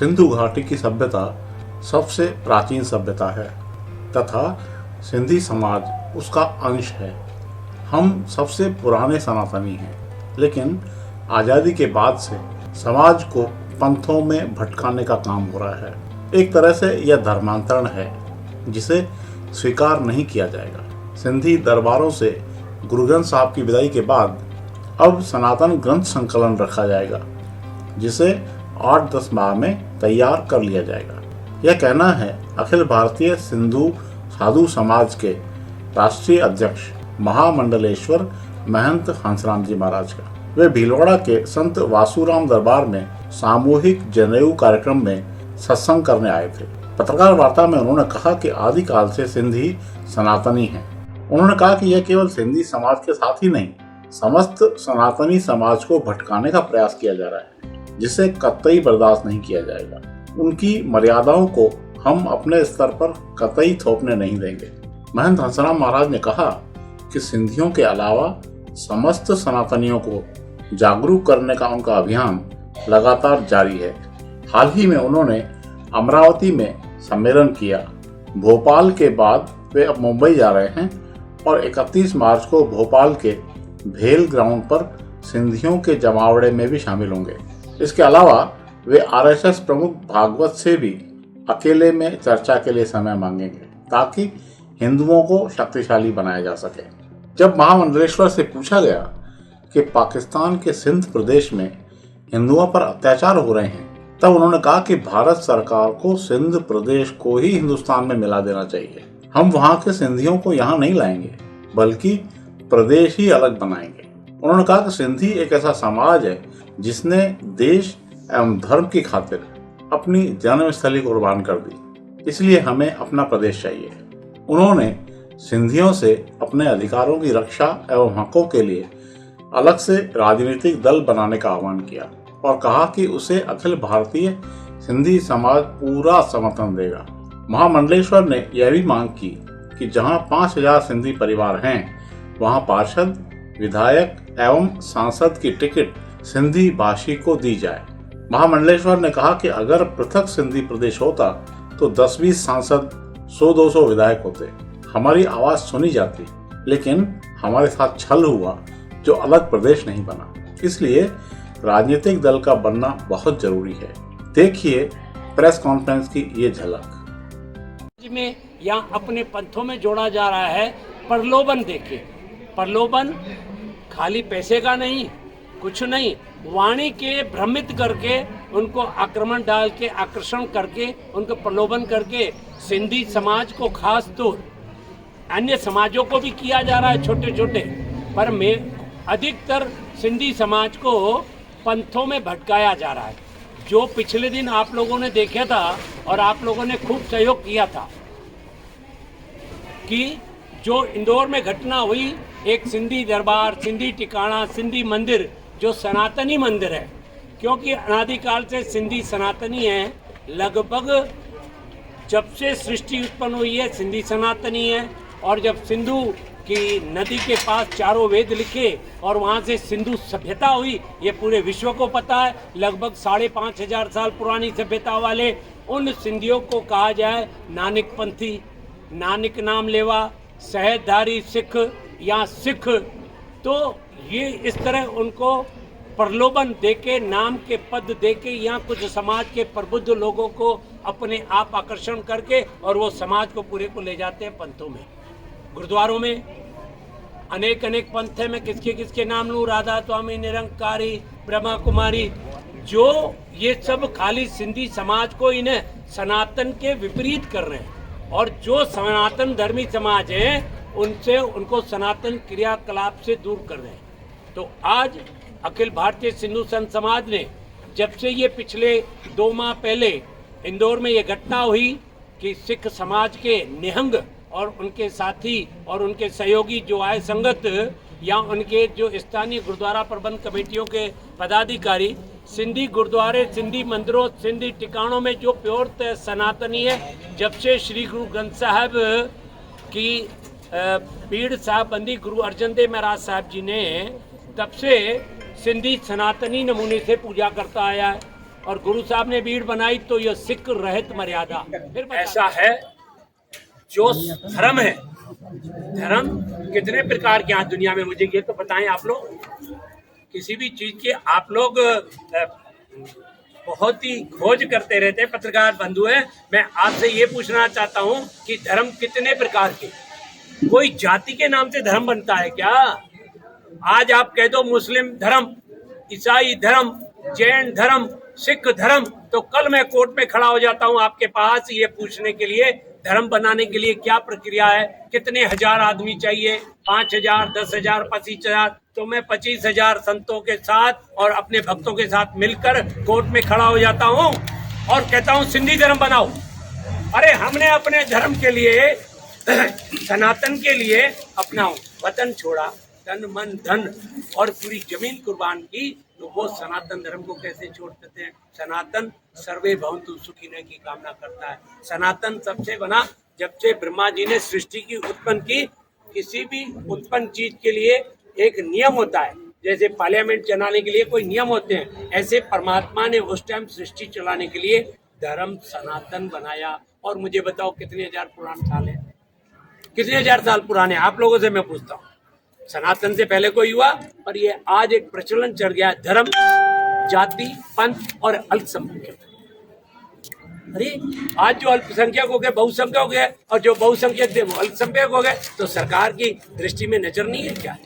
सिंधु घाटी की सभ्यता सबसे प्राचीन सभ्यता है तथा सिंधी समाज उसका अंश है। हम सबसे पुराने सनातनी हैं, लेकिन आज़ादी के बाद से समाज को पंथों में भटकाने का काम हो रहा है। एक तरह से यह धर्मांतरण है जिसे स्वीकार नहीं किया जाएगा। सिंधी दरबारों से गुरु ग्रंथ साहब की विदाई के बाद अब सनातन ग्रंथ संकलन रखा जाएगा, जिसे 8-10 माह में तैयार कर लिया जाएगा। यह कहना है अखिल भारतीय सिंधु साधु समाज के राष्ट्रीय अध्यक्ष महामंडलेश्वर महंत हंसराम जी महाराज का। वे भीलवाड़ा के संत वासुराम दरबार में सामूहिक जनेऊ कार्यक्रम में सत्संग करने आए थे। पत्रकार वार्ता में उन्होंने कहा कि आदिकाल से सिंधी सनातनी हैं। उन्होंने कहा कि यह केवल सिंधी समाज के साथ ही नहीं, समस्त सनातनी समाज को भटकाने का प्रयास किया जा रहा है, जिसे कतई बर्दाश्त नहीं किया जाएगा। उनकी मर्यादाओं को हम अपने स्तर पर कतई थोपने नहीं देंगे। महंत हंसराम महाराज ने कहा कि सिंधियों के अलावा समस्त सनातनियों को जागरूक करने का उनका अभियान लगातार जारी है। हाल ही में उन्होंने अमरावती में सम्मेलन किया। भोपाल के बाद वे अब मुंबई जा रहे हैं और 31 मार्च को भोपाल के भेल ग्राउंड पर सिंधियों के जमावड़े में भी शामिल होंगे। इसके अलावा वे आरएसएस प्रमुख भागवत से भी अकेले में चर्चा के लिए समय मांगेंगे, ताकि हिंदुओं को शक्तिशाली बनाया जा सके। जब महामंडलेश्वर से पूछा गया कि पाकिस्तान के सिंध प्रदेश में हिंदुओं पर अत्याचार हो रहे हैं, तब उन्होंने कहा कि भारत सरकार को सिंध प्रदेश को ही हिंदुस्तान में मिला देना चाहिए। हम वहां के सिंधियों को यहाँ नहीं लाएंगे, बल्कि प्रदेश ही अलग बनाएंगे। उन्होंने कहा कि सिंधी एक ऐसा समाज है जिसने देश एवं धर्म की खातिर अपनी जन्मस्थली कुर्बान कर दी, इसलिए हमें अपना प्रदेश चाहिए। उन्होंने सिंधियों से अपने अधिकारों की रक्षा एवं हकों के लिए अलग से राजनीतिक दल बनाने का आह्वान किया और कहा कि उसे अखिल भारतीय सिंधी समाज पूरा समर्थन देगा। महामंडलेश्वर ने यह भी मांग की कि जहां 5000 सिंधी परिवार हैं, वहां पार्षद, विधायक एवं सांसद की टिकट सिंधी भाषी को दी जाए। महामंडलेश्वर ने कहा कि अगर पृथक सिंधी प्रदेश होता तो 10-20 सांसद, 100-200 विधायक होते, हमारी आवाज सुनी जाती, लेकिन हमारे साथ छल हुआ जो अलग प्रदेश नहीं बना। इसलिए राजनीतिक दल का बनना बहुत जरूरी है। देखिए प्रेस कॉन्फ्रेंस की ये झलक। में या अपने पंथों में जोड़ा जा रहा है प्रलोभन देके। प्रलोभन खाली पैसे का नहीं, कुछ नहीं, वाणी के भ्रमित करके उनको आक्रमण डाल के, आकर्षण करके, उनको प्रलोभन करके सिंधी समाज को खास तौर अन्य समाजों को भी किया जा रहा है छोटे छोटे, पर में अधिकतर सिंधी समाज को पंथों में भटकाया जा रहा है। जो पिछले दिन आप लोगों ने देखा था और आप लोगों ने खूब सहयोग किया था कि जो इंदौर में घटना हुई, एक सिंधी दरबार, सिंधी टिकाणा, सिंधी मंदिर जो सनातनी मंदिर है, क्योंकि अनादिकाल से सिंधी सनातनी है। लगभग जब से सृष्टि उत्पन्न हुई है सिंधी सनातनी है। और जब सिंधु की नदी के पास चारों वेद लिखे और वहाँ से सिंधु सभ्यता हुई, ये पूरे विश्व को पता है। लगभग 5,500 साल पुरानी सभ्यता वाले उन सिंधियों को कहा जाए नानक पंथी, नानक नाम लेवा, सहजधारी सिख या सिख। तो ये इस तरह उनको प्रलोभन देके, नाम के पद देके या कुछ समाज के प्रबुद्ध लोगों को अपने आप आकर्षण करके और वो समाज को पूरे को ले जाते हैं पंथों में। गुरुद्वारों में अनेक पंथ है, मैं किसके नाम लूँ, राधा स्वामी, निरंकारी, ब्रह्मा कुमारी, जो ये सब खाली सिंधी समाज को इन्हें सनातन के विपरीत कर रहे हैं। और जो सनातन धर्मी समाज है उनसे उनको सनातन क्रियाकलाप से दूर कर रहे हैं। तो आज अखिल भारतीय सिंधु संत समाज ने, जब से ये पिछले 2 माह पहले इंदौर में ये घटना हुई कि सिख समाज के निहंग और उनके साथी और उनके सहयोगी जो आए संगत या उनके जो स्थानीय गुरुद्वारा प्रबंध कमेटियों के पदाधिकारी सिंधी गुरुद्वारे, सिंधी मंदिरों, सिंधी टिकाणों में जो प्योर सनातनी है, जब से श्री गुरु ग्रंथ साहब की पीड़ साहबबंदी गुरु अर्जन देव महाराज साहब जी ने, तब से सिंधी सनातनी नमूने से पूजा करता आया है। और गुरु साहब ने भीड़ बनाई तो यह सिख रहित मर्यादा। फिर ऐसा है जो धर्म है, धर्म कितने प्रकार के हैं दुनिया में, मुझे ये तो बताएं आप लोग। किसी भी चीज के आप लोग बहुत ही खोज करते रहते हैं, पत्रकार बंधु हैं। मैं आपसे ये पूछना चाहता हूँ कि धर्म कितने प्रकार के, कोई जाति के नाम से धर्म बनता है क्या? आज आप कह दो मुस्लिम धर्म, ईसाई धर्म, जैन धर्म, सिख धर्म, तो कल मैं कोर्ट में खड़ा हो जाता हूँ आपके पास ये पूछने के लिए धर्म बनाने के लिए क्या प्रक्रिया है, कितने हजार आदमी चाहिए, 5,000, 10,000, 25,000? तो मैं 25,000 संतों के साथ और अपने भक्तों के साथ मिलकर कोर्ट में खड़ा हो जाता हूँ और कहता हूँ सिंधी धर्म बनाओ। अरे हमने अपने धर्म के लिए, सनातन के लिए अपना वतन छोड़ा, तन मन धन और पूरी जमीन कुर्बान की, तो वो सनातन धर्म को कैसे छोड़ सकते हैं? सनातन सर्वे भवन्तु सुखिनः की कामना करता है। सनातन सबसे बना जब से ब्रह्मा जी ने सृष्टि की उत्पन्न की। किसी भी उत्पन्न चीज के लिए एक नियम होता है, जैसे पार्लियामेंट चलाने के लिए कोई नियम होते हैं, ऐसे परमात्मा ने उस टाइम सृष्टि चलाने के लिए धर्म सनातन बनाया। और मुझे बताओ कितने हजार पुराने साल है, कितने हजार साल पुराने? आप लोगों से मैं पूछता हूँ, सनातन से पहले कोई हुआ? पर ये आज एक प्रचलन चढ़ गया, धर्म, जाति, पंथ और अल्पसंख्यक। अरे आज जो अल्पसंख्यक हो गए बहुसंख्यक हो गए, और जो बहुसंख्यक थे वो अल्पसंख्यक हो गए, तो सरकार की दृष्टि में नजर नहीं है क्या?